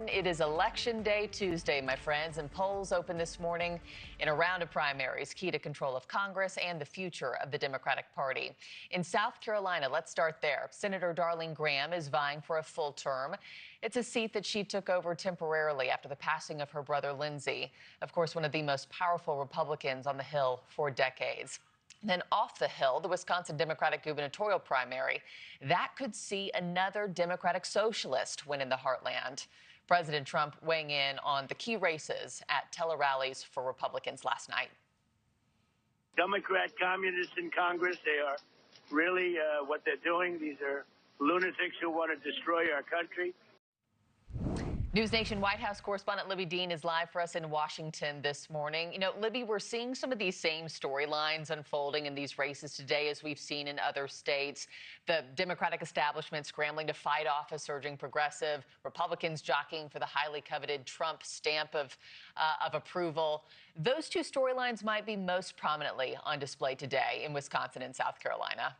It is Election Day Tuesday, my friends, and polls open this morning in a round of primaries, key to control of Congress and the future of the Democratic Party. In South Carolina, let's start there. Senator Darlene Graham is vying for a full term. It's a seat that she took over temporarily after the passing of her brother Lindsey, of course, one of the most powerful Republicans on the Hill for decades. Then off the Hill, the Wisconsin Democratic gubernatorial primary. That could see another Democratic socialist win in the heartland. President Trump weighing in on the key races at tele-rallies for Republicans last night. Democrat communists in Congress, they are really what they're doing. These are lunatics who want to destroy our country. NewsNation White House correspondent Libbey Dean is live for us in Washington this morning. You know, Libbey, we're seeing some of these same storylines unfolding in these races today as we've seen in other states. The Democratic establishment scrambling to fight off a surging progressive, Republicans jockeying for the highly coveted Trump stamp of approval. Those two storylines might be most prominently on display today in Wisconsin and South Carolina.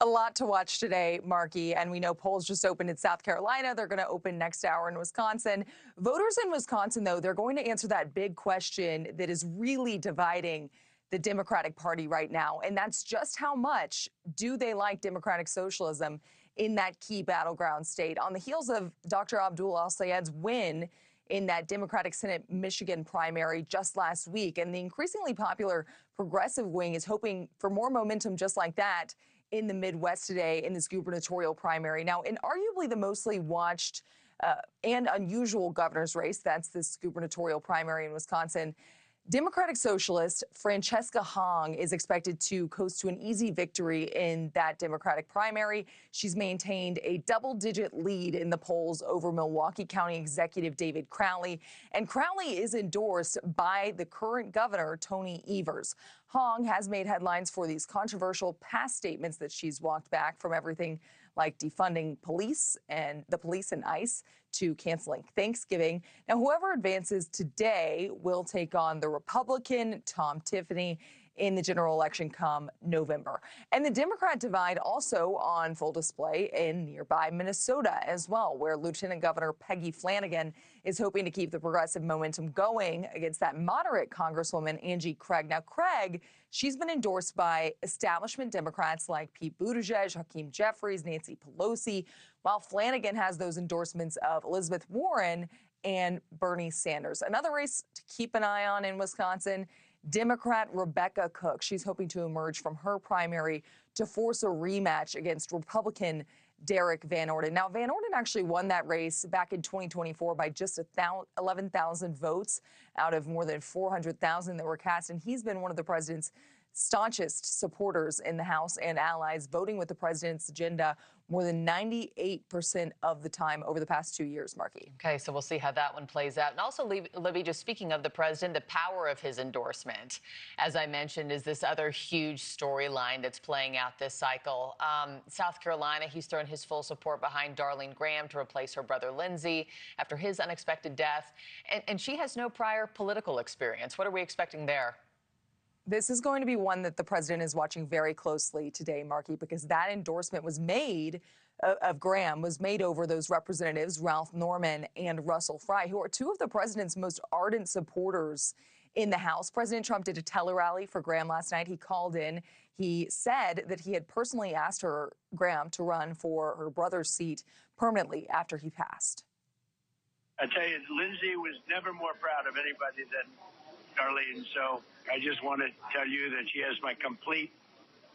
A lot to watch today, Markie, and we know polls just opened in South Carolina. They're going to open next hour in Wisconsin. Voters in Wisconsin, though, they're going to answer that big question that is really dividing the Democratic Party right now, and that's just how much do they like democratic socialism in that key battleground state. On the heels of Dr. Abdul Al-Sayed's win in that Democratic Senate Michigan primary just last week, and the increasingly popular progressive wing is hoping for more momentum just like that in the Midwest today in this gubernatorial primary. Now, in arguably the mostly watched and unusual governor's race, that's this gubernatorial primary in Wisconsin, Democratic socialist Francesca Hong is expected to coast to an easy victory in that Democratic primary. She's maintained a double-digit lead in the polls over Milwaukee County Executive David Crowley, and Crowley is endorsed by the current governor, Tony Evers. Hong has made headlines for these controversial past statements that she's walked back from, everything like defunding police and ICE to canceling Thanksgiving. Now, whoever advances today will take on the Republican Tom Tiffany in the general election come November. And the Democrat divide also on full display in nearby Minnesota as well, where Lieutenant Governor Peggy Flanagan is hoping to keep the progressive momentum going against that moderate Congresswoman Angie Craig. Now, Craig, she's been endorsed by establishment Democrats like Pete Buttigieg, Hakeem Jeffries, Nancy Pelosi, while Flanagan has those endorsements of Elizabeth Warren and Bernie Sanders. Another race to keep an eye on in Wisconsin, Democrat Rebecca Cook. She's hoping to emerge from her primary to force a rematch against Republican Derek Van Orden. Now, Van Orden actually won that race back in 2024 by just 11,000 votes out of more than 400,000 that were cast, and he's been one of the president's staunchest supporters in the House and allies, voting with the president's agenda more than 98% of the time over the past 2 years, Markie. Okay, so we'll see how that one plays out. And also, Libbey, just speaking of the president, the power of his endorsement, as I mentioned, is this other huge storyline that's playing out this cycle. South Carolina, he's thrown his full support behind Darlene Graham to replace her brother Lindsey after his unexpected death. And she has no prior political experience. What are we expecting there? This is going to be one that the president is watching very closely today, Markie, because that endorsement was made of Graham was made over those representatives, Ralph Norman and Russell Fry, who are two of the president's most ardent supporters in the House. President Trump did a tele-rally for Graham last night. He called in. He said that he had personally asked Graham, to run for her brother's seat permanently after he passed. I tell you, Lindsey was never more proud of anybody than Darlene, so I just want to tell you that she has my complete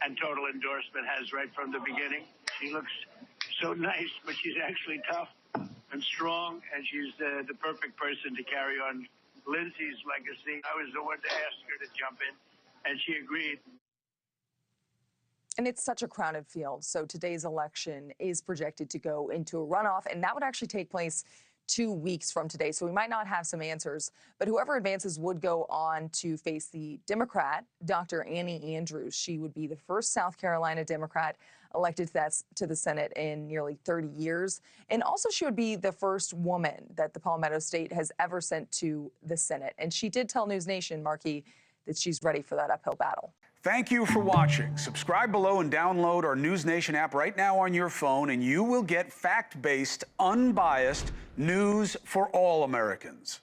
and total endorsement, has right from the beginning. She looks so nice, but she's actually tough and strong, and she's the perfect person to carry on Lindsey's legacy. I was the one to ask her to jump in, and she agreed. And it's such a crowded field, so today's election is projected to go into a runoff, and that would actually take place 2 weeks from today, so we might not have some answers. But whoever advances would go on to face the Democrat, Dr. Annie Andrews. She would be the first South Carolina Democrat elected to the Senate in nearly 30 years. And also she would be the first woman that the Palmetto State has ever sent to the Senate. And she did tell NewsNation, Markie, that she's ready for that uphill battle. Thank you for watching. Subscribe below and download our NewsNation app right now on your phone, and you will get fact-based, unbiased news for all Americans.